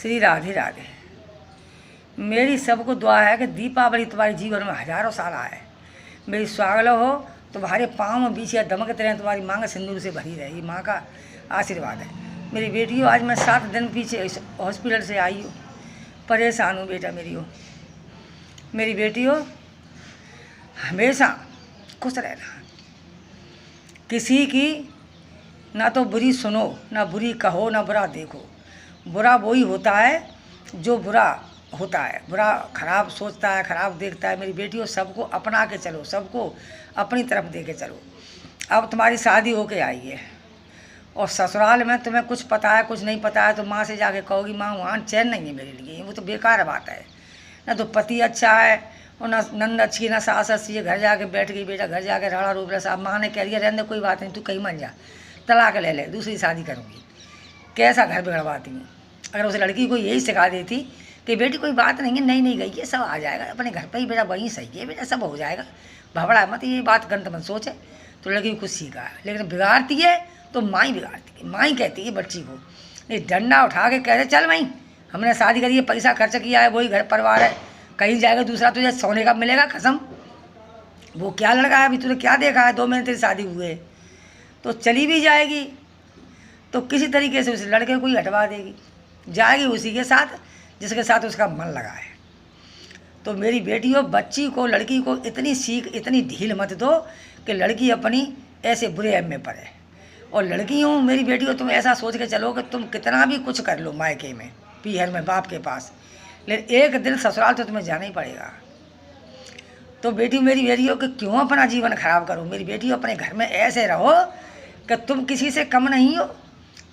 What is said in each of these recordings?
श्री राधे राधे। मेरी सबको दुआ है कि दीपावली तुम्हारे जीवन में हजारों साल आए। मेरी स्वागत हो, तुम्हारे पाँव में बीच या दमकते रहें, तुम्हारी मांग सिंदूर से भरी रहे, ये माँ का आशीर्वाद है। मेरी बेटियों, आज मैं 7 दिन पीछे हॉस्पिटल से आई हूँ, परेशान हूँ बेटा मेरी हो। मेरी बेटियों, हमेशा खुश रहना, किसी की ना तो बुरी सुनो, ना बुरी कहो, ना बुरा देखो। बुरा वही होता है जो बुरा होता है, बुरा खराब सोचता है, खराब देखता है। मेरी बेटियों, सबको अपना के चलो, सबको अपनी तरफ दे के चलो। अब तुम्हारी शादी होके आई है और ससुराल में तुम्हें कुछ पता है, कुछ नहीं पता है, तो माँ से जाके कहोगी माँ वहाँ चैन नहीं है मेरे लिए, वो तो बेकार बात है। ना तो पति अच्छा है और ना नंद अच्छी, ना सास अच्छी है। घर जाके बैठ गई बेटा, घर जाके राड़ा रूप रहा। साहब माँ ने कह दिया रहने कोई बात नहीं, तू कहीं मन जा, तलाक ले ले, दूसरी शादी करूँगी। कैसा घर बिगड़वाती हूँ। अगर उस लड़की को यही सिखा देती कि बेटी कोई बात नहीं है, नहीं गई है, सब आ जाएगा, अपने घर पर ही बेटा वहीं सही है बेटा, सब हो जाएगा, भबड़ा मत, ये बात गंत मत सोचे, तो लड़की को कुछ सीखा है। लेकिन बिगाड़ती है तो माँ ही बिगाड़ती है। माँ ही कहती है बच्ची को, नहीं डंडा उठा के कहते चल भाई, हमने शादी करी है, पैसा खर्च किया है, वही घर परिवार है, कहीं जाएगा दूसरा तुझे सोने का मिलेगा कसम। वो क्या लड़का है, अभी तुझे क्या देखा है, 2 महीने तेरी शादी हुए, तो चली भी जाएगी तो किसी तरीके से उस लड़के को ही हटवा देगी, जाएगी उसी के साथ जिसके साथ उसका मन लगा है। तो मेरी बेटियों, बच्ची को, लड़की को इतनी सीख, इतनी ढील मत दो कि लड़की अपनी ऐसे बुरे ऐब में पड़े। और लड़कियों, मेरी बेटियों, तुम ऐसा सोच के चलो कि तुम कितना भी कुछ कर लो मायके में, पीहर में, बाप के पास, लेकिन एक दिन ससुराल तो तुम्हें जाना ही पड़ेगा। तो बेटी मेरी बेटियों कि क्यों अपना जीवन खराब करो। मेरी बेटियों, अपने घर में ऐसे रहो कि तुम किसी से कम नहीं हो,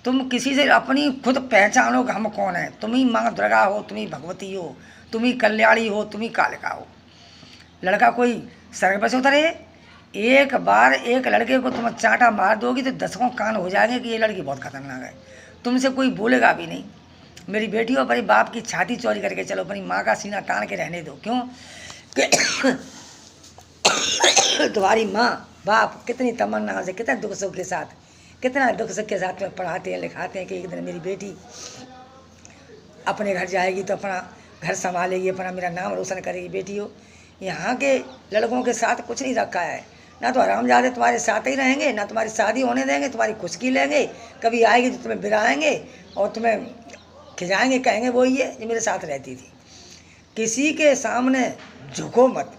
तुम किसी से अपनी खुद पहचानो कि हम कौन है। तुम ही माँ दुर्गा हो, तुम ही भगवती हो, तुम ही कल्याणी हो, तुम ही कालिका हो। लड़का कोई स्वर्ग पर से उतरे, एक बार एक लड़के को तुम चांटा मार दोगी तो 10 कान हो जाएंगे कि ये लड़की बहुत खतरनाक है, तुमसे कोई बोलेगा भी नहीं। मेरी बेटियों, अपनी बाप की छाती चौड़ी करके चलो, अपनी माँ का सीना तान के रहने दो। क्यों कि तुम्हारी माँ बाप कितनी तमन्ना से, कितने दुख सुख के साथ, कितना दुख सुख के साथ में पढ़ाते हैं, लिखाते हैं कि एक दिन मेरी बेटी अपने घर जाएगी तो अपना घर संभालेगी, अपना मेरा नाम रोशन करेगी। बेटियों, यहाँ के लड़कों के साथ कुछ नहीं रखा है, ना तो हरामजादे तुम्हारे साथ ही रहेंगे, ना तुम्हारी शादी होने देंगे, तुम्हारी खुशकी लेंगे, कभी आएगी तो तुम्हें बिराएंगे और तुम्हें खिजाएंगे, कहेंगे वो ये जो मेरे साथ रहती थी। किसी के सामने झुको मत,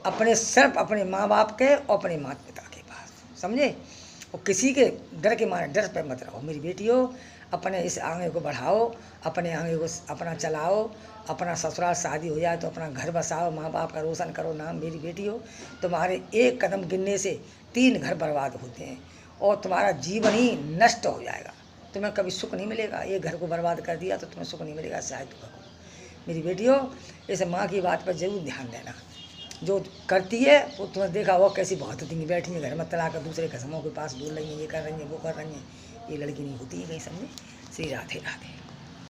अपने सिर्फ अपने माँ बाप के और अपने माता पिता के पास, समझे। और किसी के डर के मारे डर पे मत रहो। मेरी बेटियों, अपने इस आंगे को बढ़ाओ, अपने आंगे को अपना चलाओ, अपना ससुराल शादी हो जाए तो अपना घर बसाओ, माँ बाप का रोशन करो नाम। मेरी बेटियों, तुम्हारे एक कदम गिनने से 3 घर बर्बाद होते हैं और तुम्हारा जीवन ही नष्ट हो जाएगा, तुम्हें कभी सुख नहीं मिलेगा। एक घर को बर्बाद कर दिया तो तुम्हें सुख नहीं मिलेगा, शायद दुख को। मेरी बेटियों, इस माँ की बात पर जरूर ध्यान देना। जो करती है वो तुम्हें देखा वो कैसी बहुत होती बैठी है घर में, तलाक दूसरे कसमों के पास बोल रही है, ये कर रही है, वो कर रही है। ये लड़की नहीं होती है कहीं, समझे। श्री राधे राधे।